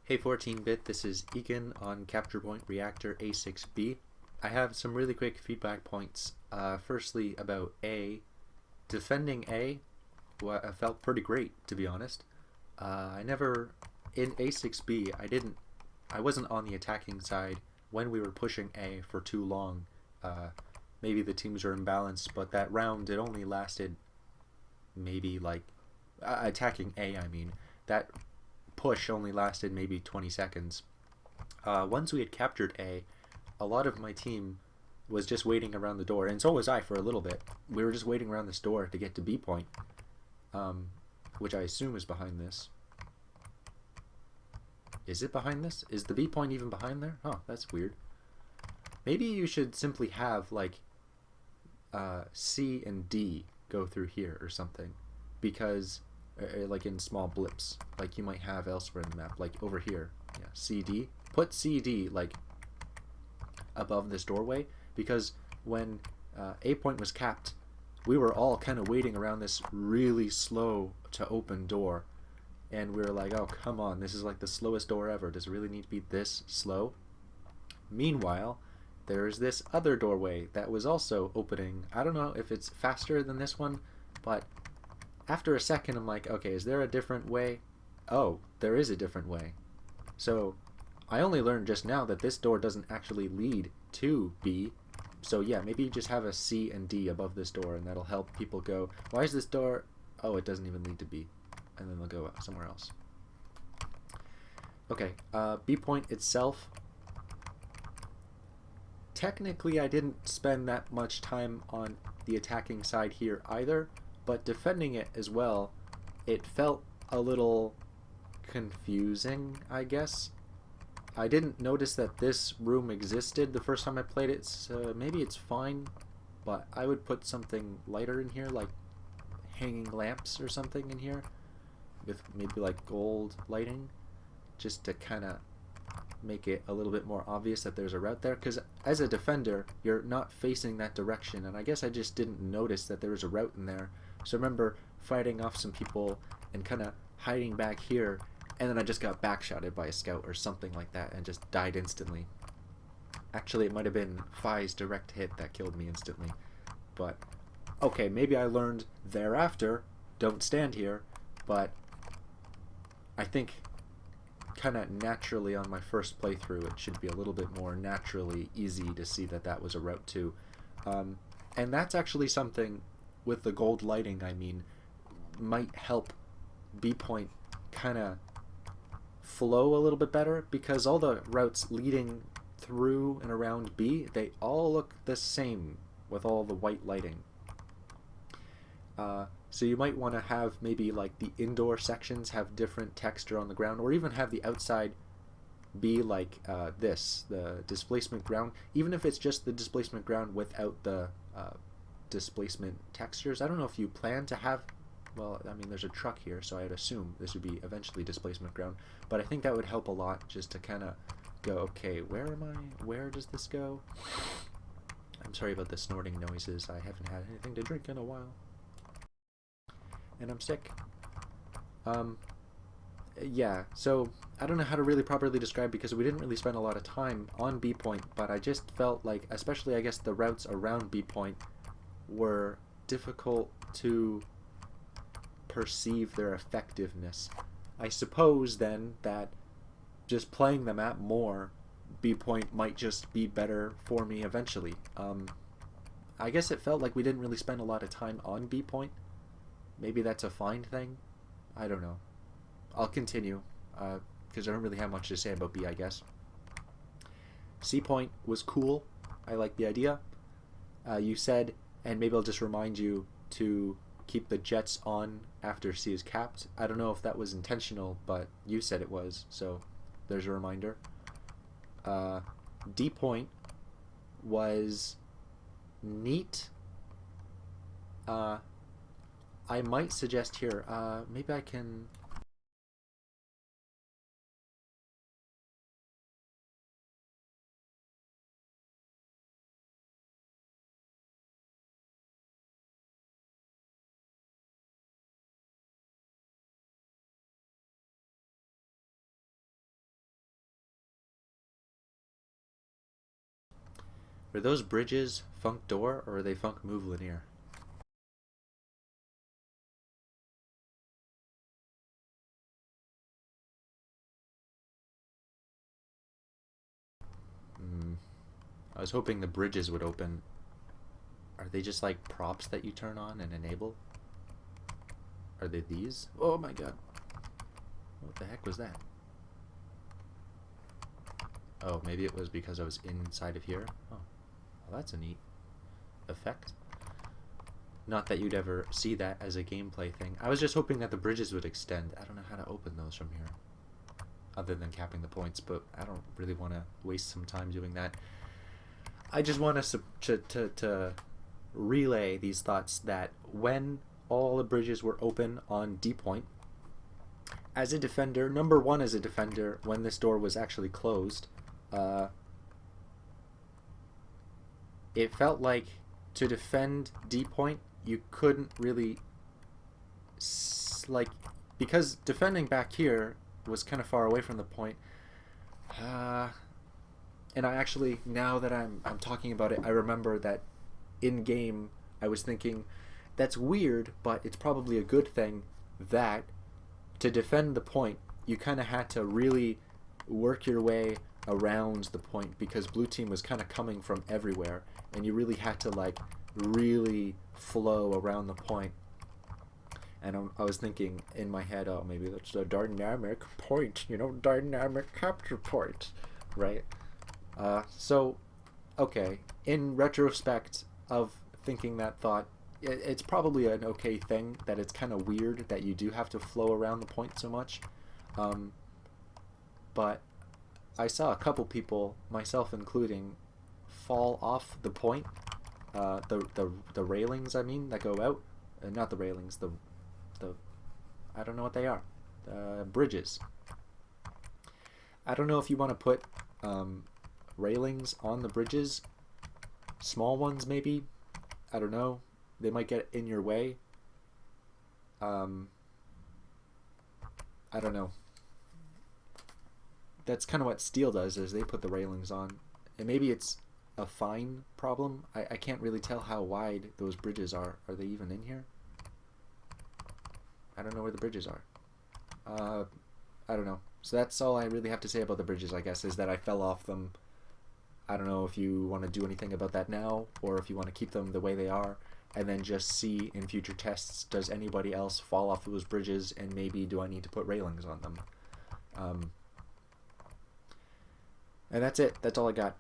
Hey 14-bit, this is Egan on Capture Point Reactor A6B. I have some really quick feedback points. Firstly, about A. Defending A felt pretty great, to be honest. In A6B, I wasn't on the attacking side when we were pushing A for too long. Maybe the teams were imbalanced, but that round, it only lasted maybe like, attacking A, I mean. That push only lasted maybe 20 seconds. Once we had captured a lot of my team was just waiting around the door, and so was I for a little bit. We were just waiting around this door to get to B point, which I assume is behind this. Is it behind this? Is the B point even behind there? Oh, that's weird. Maybe you should simply have like C and D go through here or something, because like in small blips, like you might have elsewhere in the map, like over here. Yeah, CD. Put CD like above this doorway, because when A point was capped, we were all kind of waiting around this really slow to open door, and we were like, oh come on, this is like the slowest door ever. Does it really need to be this slow? Meanwhile, there's this other doorway that was also opening. I don't know if it's faster than this one, but after a second I'm like, okay, is there a different way? Oh, there is a different way. So I only learned just now that this door doesn't actually lead to B. So yeah, maybe you just have a C and D above this door, and that'll help people go, why is this door? Oh, it doesn't even lead to B. And then they'll go somewhere else. Okay, B point itself. Technically, I didn't spend that much time on the attacking side here either, but defending it as well, it felt a little confusing, I guess. I didn't notice that this room existed the first time I played it, so maybe it's fine, but I would put something lighter in here, like hanging lamps or something in here, with maybe like gold lighting, just to kind of make it a little bit more obvious that there's a route there, because as a defender, you're not facing that direction, and I guess I just didn't notice that there was a route in there. So I remember fighting off some people and kind of hiding back here, and then I just got backshotted by a scout or something like that and just died instantly. Actually, it might have been Phi's direct hit that killed me instantly. But, okay, maybe I learned thereafter, don't stand here, but I think kind of naturally on my first playthrough it should be a little bit more naturally easy to see that that was a route too. And that's actually something with the gold lighting, I mean, might help B point kind of flow a little bit better, because all the routes leading through and around B, they all look the same with all the white lighting. So you might want to have maybe like the indoor sections have different texture on the ground, or even have the outside be like this, the displacement ground, even if it's just the displacement ground without the displacement textures. I don't know if you plan to have, well, I mean, there's a truck here, so I'd assume this would be eventually displacement ground, but I think that would help a lot, just to kind of go, okay, where am I? Where does this go? I'm sorry about the snorting noises. I haven't had anything to drink in a while, and I'm sick. Yeah, so I don't know how to really properly describe, because we didn't really spend a lot of time on B point, but I just felt like, especially I guess the routes around B point were difficult to perceive their effectiveness. I suppose then that just playing the map more, B point might just be better for me eventually. I guess it felt like we didn't really spend a lot of time on B point. Maybe that's a fine thing. I don't know. I'll continue, because I don't really have much to say about B, I guess. C point was cool. I like the idea. You said, and maybe I'll just remind you to keep the jets on after C is capped. I don't know if that was intentional, but you said it was, so there's a reminder. D point was neat. I might suggest here, maybe I can Were those bridges Funk Door or are they Funk Move Linear? Hmm. I was hoping the bridges would open. Are they just like props that you turn on and enable? Are they these? Oh my god. What the heck was that? Oh, maybe it was because I was inside of here? Oh, well, that's a neat effect. Not that you'd ever see that as a gameplay thing. I was just hoping that the bridges would extend. I don't know how to open those from here, other than capping the points, but I don't really want to waste some time doing that. I just want us to relay these thoughts that when all the bridges were open on D point, as a defender, number one as a defender, when this door was actually closed, it felt like to defend D point, you couldn't really, like, because defending back here was kind of far away from the point. And I actually, now that I'm talking about it, I remember that in game I was thinking, that's weird, but it's probably a good thing that to defend the point, you kind of had to really work your way around the point because blue team was kind of coming from everywhere, and you really had to like really flow around the point. And I was thinking in my head, oh, maybe that's a dynamic point, you know, dynamic capture point, right? So, okay, in retrospect of thinking that thought, it's probably an okay thing that it's kind of weird that you do have to flow around the point so much. But I saw a couple people, myself including, fall off the point, the railings, I mean, that go out. Not the railings, the I don't know what they are. Bridges. I don't know if you want to put railings on the bridges. Small ones, maybe. I don't know. They might get in your way. I don't know. That's kind of what Steel does, is they put the railings on. And maybe it's a fine problem. I can't really tell how wide those bridges are. Are they even in here? I don't know where the bridges are. I don't know. So that's all I really have to say about the bridges, I guess, is that I fell off them. I don't know if you want to do anything about that now, or if you want to keep them the way they are, and then just see in future tests, does anybody else fall off those bridges, and maybe do I need to put railings on them? And that's it. That's all I got.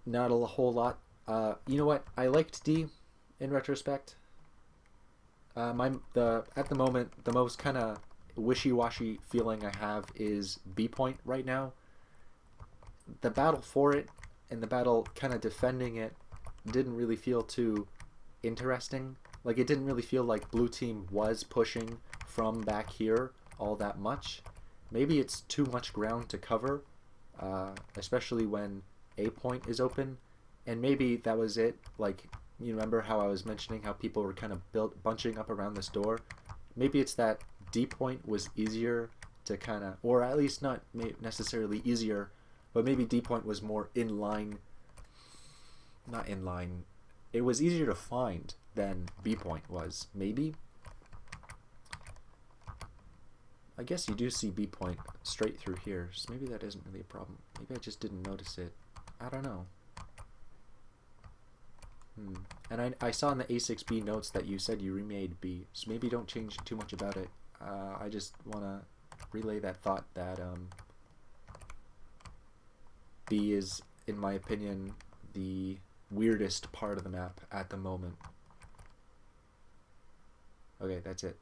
Not a whole lot. You know what? I liked D in retrospect. At the moment, the most kind of wishy-washy feeling I have is B point right now. The battle for it and the battle kind of defending it didn't really feel too interesting. Like, it didn't really feel like blue team was pushing from back here all that much. Maybe it's too much ground to cover, especially when A point is open, and maybe that was it. Like, you remember how I was mentioning how people were kind of bunching up around this door? Maybe it's that D point was easier to kind of, or at least not necessarily easier, but maybe D point was more in line. Not in line. It was easier to find than B point was. Maybe? I guess you do see B point straight through here, so maybe that isn't really a problem. Maybe I just didn't notice it. I don't know. And I saw in the A6B notes that you said you remade B, so maybe don't change too much about it. I just want to relay that thought that B is, in my opinion, the weirdest part of the map at the moment. Okay, that's it.